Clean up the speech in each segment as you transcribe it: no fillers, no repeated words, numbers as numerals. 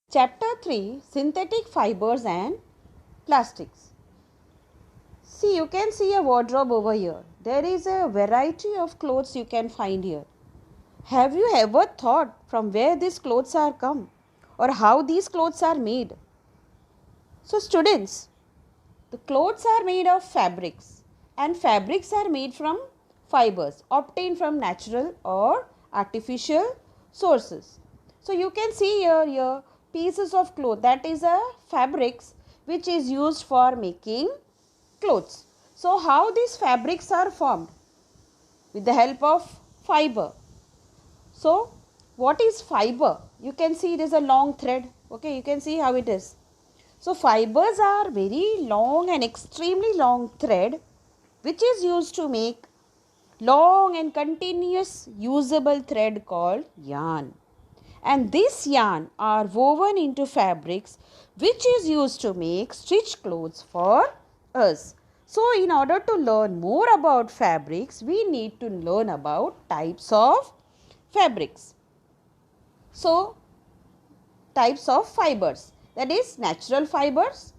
Chapter 3, Synthetic Fibers and Plastics. See, you can see a wardrobe over here. There is a variety of clothes you can find here. Have you ever thought from where these clothes are come or how these clothes are made? So students, the clothes are made of fabrics and fabrics are made from fibers obtained from natural or artificial sources. So you can see here pieces of cloth, that is a fabrics which is used for making clothes. So how these fabrics are formed? With the help of fiber. So what is fiber? You can see it is a long thread. Okay, you can see how it is. So fibers are very long and extremely long thread which is used to make long and continuous usable thread called yarn. And this yarn are woven into fabrics which is used to make stitched clothes for us. So in order to learn more about fabrics, we need to learn about types of fabrics. So types of fibers, that is natural fibers.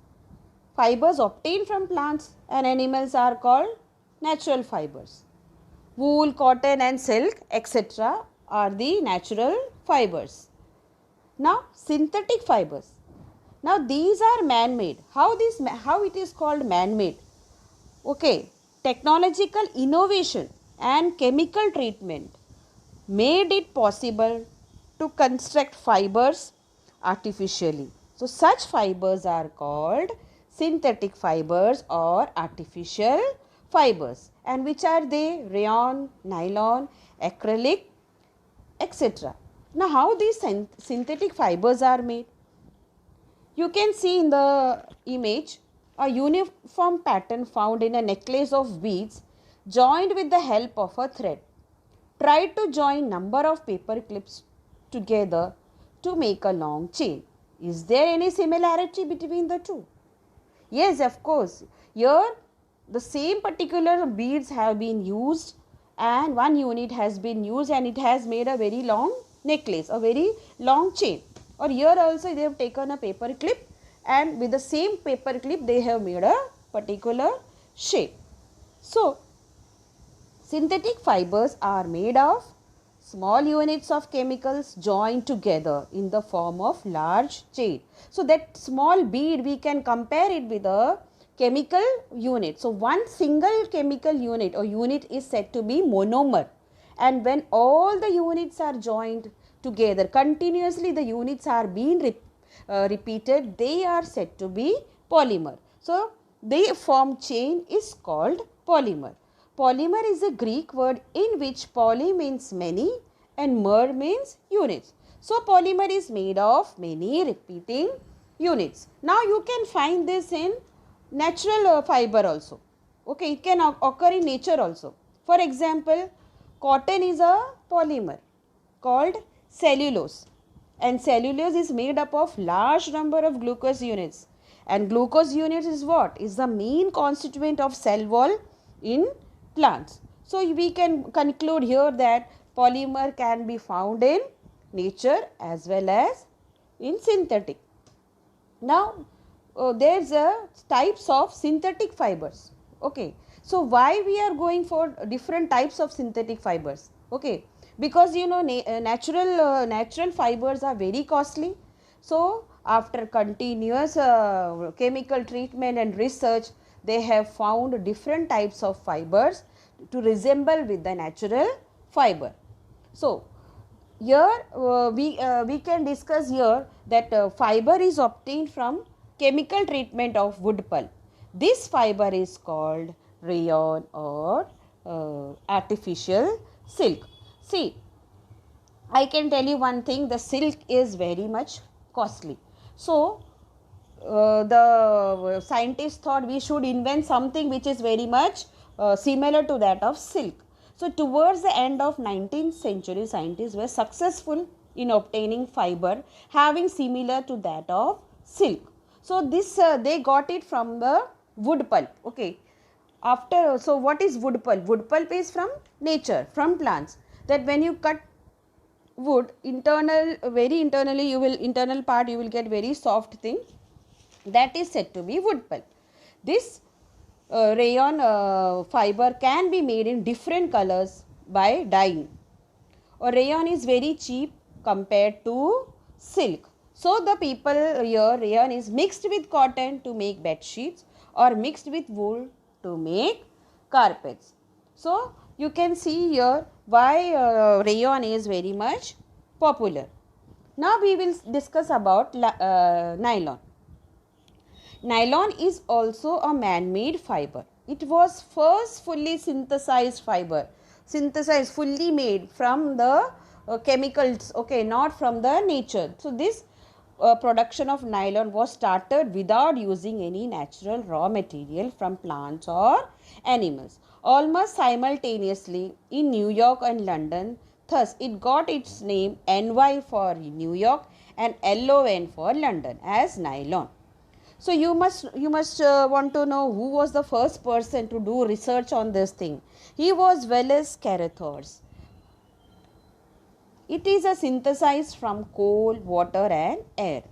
Fibers obtained from plants and animals are called natural fibers. Wool, cotton and silk etc. are the natural fibers. Now synthetic fibers. Now these are man-made. How it is called man-made? Okay, technological innovation and chemical treatment made it possible to construct fibers artificially. So such fibers are called synthetic fibers or artificial fibers. And which are they? Rayon, nylon, acrylic, etc. Now how these synthetic fibers are made? You can see in the image a uniform pattern found in a necklace of beads joined with the help of a thread. Try to join number of paper clips together to make a long chain. Is there any similarity between the two? Yes, of course. Here the same particular beads have been used and one unit has been used and it has made a very long necklace, a very long chain. Or here also they have taken a paper clip and with the same paper clip they have made a particular shape. So synthetic fibers are made of small units of chemicals joined together in the form of large chain. So that small bead we can compare it with a chemical unit. So one single chemical unit or unit is said to be monomer. And when all the units are joined together, continuously the units are being repeated, they are said to be polymer. So they form chain is called polymer. Polymer is a Greek word in which poly means many and mer means units. So polymer is made of many repeating units. Now you can find this in natural fiber also. Okay, it can occur in nature also. For example, cotton is a polymer called cellulose, and cellulose is made up of large number of glucose units, and glucose units is what? Is the main constituent of cell wall in plants. So we can conclude here that polymer can be found in nature as well as in synthetic. Now there's a types of synthetic fibers. Okay, so why we are going for different types of synthetic fibers? Okay, because you know natural fibers are very costly. So after continuous chemical treatment and research, they have found different types of fibers to resemble with the natural fiber. So here we can discuss here that fiber is obtained from chemical treatment of wood pulp. This fiber is called rayon or artificial silk. See, I can tell you one thing, the silk is very much costly. So the scientists thought we should invent something which is very much similar to that of silk. So towards the end of 19th century, scientists were successful in obtaining fiber having similar to that of silk. So this they got it from the wood pulp. Okay. After, so what is wood pulp? Wood pulp is from nature, from plants. That when you cut wood, very internally internal part you will get very soft thing, that is said to be wood pulp. This rayon fiber can be made in different colors by dyeing. Or rayon is very cheap compared to silk. So the people here, rayon is mixed with cotton to make bed sheets or mixed with wool to make carpets. So you can see here why rayon is very much popular. Now we will discuss about nylon. Nylon is also a man-made fiber. It was first fully synthesized fiber, synthesized, fully made from the chemicals, okay, not from the nature. So this production of nylon was started without using any natural raw material from plants or animals, almost simultaneously in New York and London. Thus, it got its name NY for New York and LON for London as nylon. So you must want to know who was the first person to do research on this thing. He was Wallace Carothers. It is a synthesized from coal, water and air.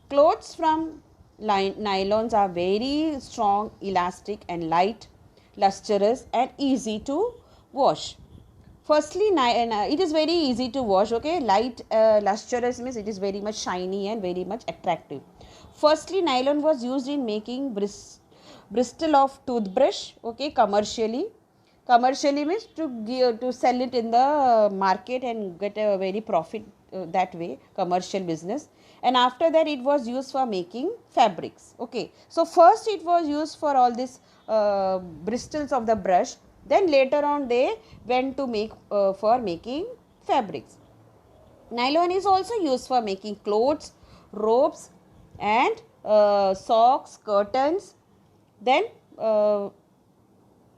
Clothes from nylons are very strong, elastic and light, lustrous and easy to wash. Firstly, it is very easy to wash, okay. Light, lustrous means it is very much shiny and very much attractive. Firstly, nylon was used in making bristle of toothbrush, okay, commercially. Commercially means to sell it in the market and get a very profit that way, commercial business. And after that it was used for making fabrics, okay. So first it was used for all this bristles of the brush, then later on they went to make for making fabrics. Nylon is also used for making clothes, ropes and socks, curtains, then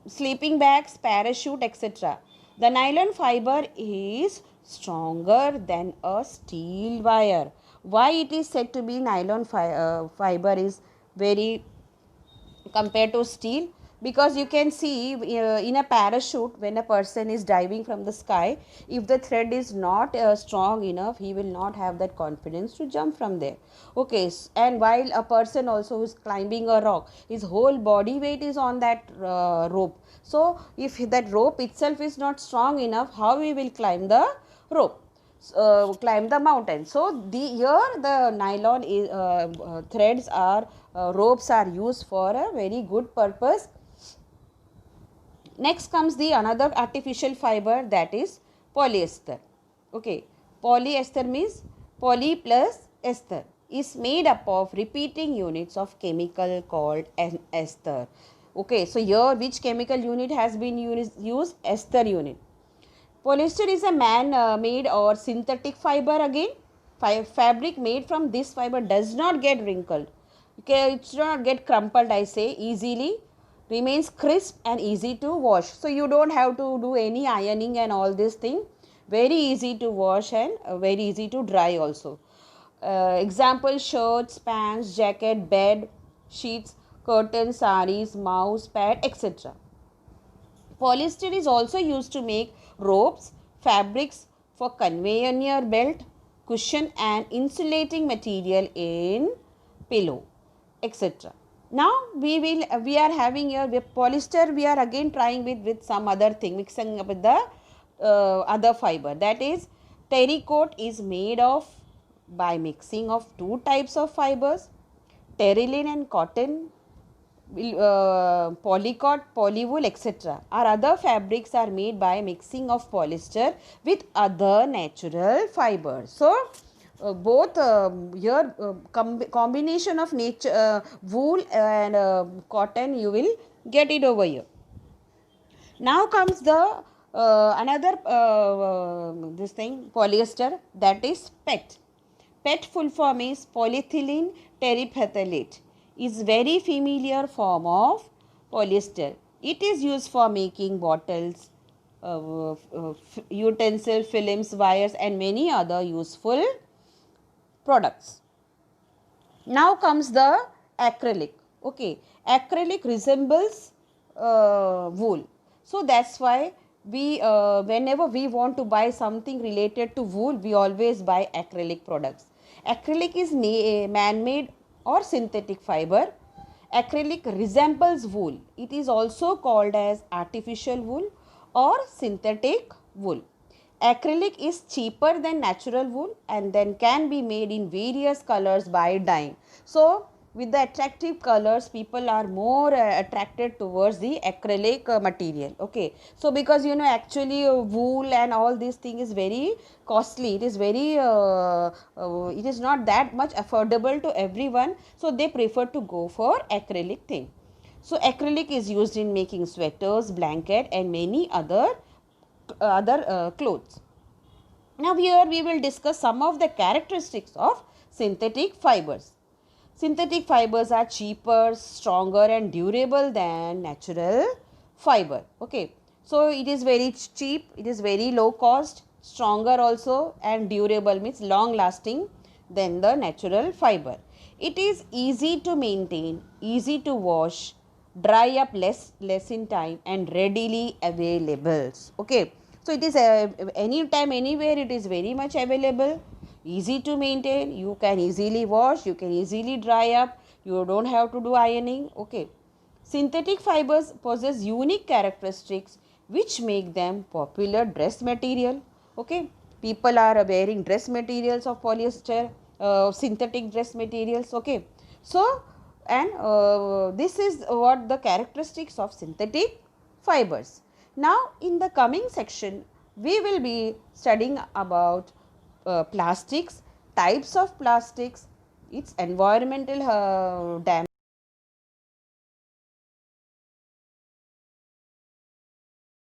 sleeping bags, parachute, etc. The nylon fiber is stronger than a steel wire. Why it is said to be nylon fiber is very compared to steel? Because you can see in a parachute, when a person is diving from the sky, if the thread is not strong enough, he will not have that confidence to jump from there, okay. And while a person also is climbing a rock, his whole body weight is on that rope. So if that rope itself is not strong enough, how he will climb the rope, climb the mountain? So here the nylon is, threads are ropes are used for a very good purpose. Next comes the another artificial fiber, that is polyester, okay. Polyester means poly plus ester, is made up of repeating units of chemical called an ester, okay. So here which chemical unit has been used? Ester unit. Polyester is a man-made or synthetic fiber again. Fabric made from this fiber does not get wrinkled. Okay, it should not get crumpled, I say, easily. Remains crisp and easy to wash. So you don't have to do any ironing and all this thing. Very easy to wash and very easy to dry also. Example: shirts, pants, jacket, bed sheets, curtains, saris, mouse pad, etc. Polyester is also used to make ropes, fabrics for conveyor belt, cushion and insulating material in pillow, etc. Now we are having here with polyester, we are again trying with some other thing, mixing up with the other fiber, that is terrycoat is made of by mixing of two types of fibers, terylene and cotton. Polycot, polywool, etc. Our other fabrics are made by mixing of polyester with other natural fibers. So both here combination of nature wool and cotton, you will get it over here. Now comes the another this thing, polyester, that is PET. PET full form is polyethylene terephthalate, is very familiar form of polyester. It is used for making bottles, utensil, films, wires and many other useful products. Now comes the acrylic. Okay, acrylic resembles wool. So that's why whenever we want to buy something related to wool, we always buy acrylic products. Acrylic is man-made or synthetic fiber. Acrylic resembles wool. It is also called as artificial wool or synthetic wool. Acrylic is cheaper than natural wool and then can be made in various colors by dyeing. So with the attractive colors, people are more attracted towards the acrylic material. Okay, so because actually wool and all these thing is very costly, it is very it is not that much affordable to everyone, so they prefer to go for acrylic thing. So acrylic is used in making sweaters, blanket and many other clothes. Now here we will discuss some of the characteristics of synthetic fibers. Synthetic fibers are cheaper, stronger and durable than natural fiber. Okay, so it is very cheap, it is very low cost, stronger also and durable, means long lasting than the natural fiber. It is easy to maintain, easy to wash, dry up less in time and readily available. Okay, so it is anytime anywhere, it is very much available, easy to maintain, you can easily wash, you can easily dry up, you don't have to do ironing. Okay, synthetic fibers possess unique characteristics which make them popular dress material. Okay, people are wearing dress materials of polyester, synthetic dress materials. Okay, so and this is what the characteristics of synthetic fibers. Now in the coming section we will be studying about plastics, types of plastics, its environmental damage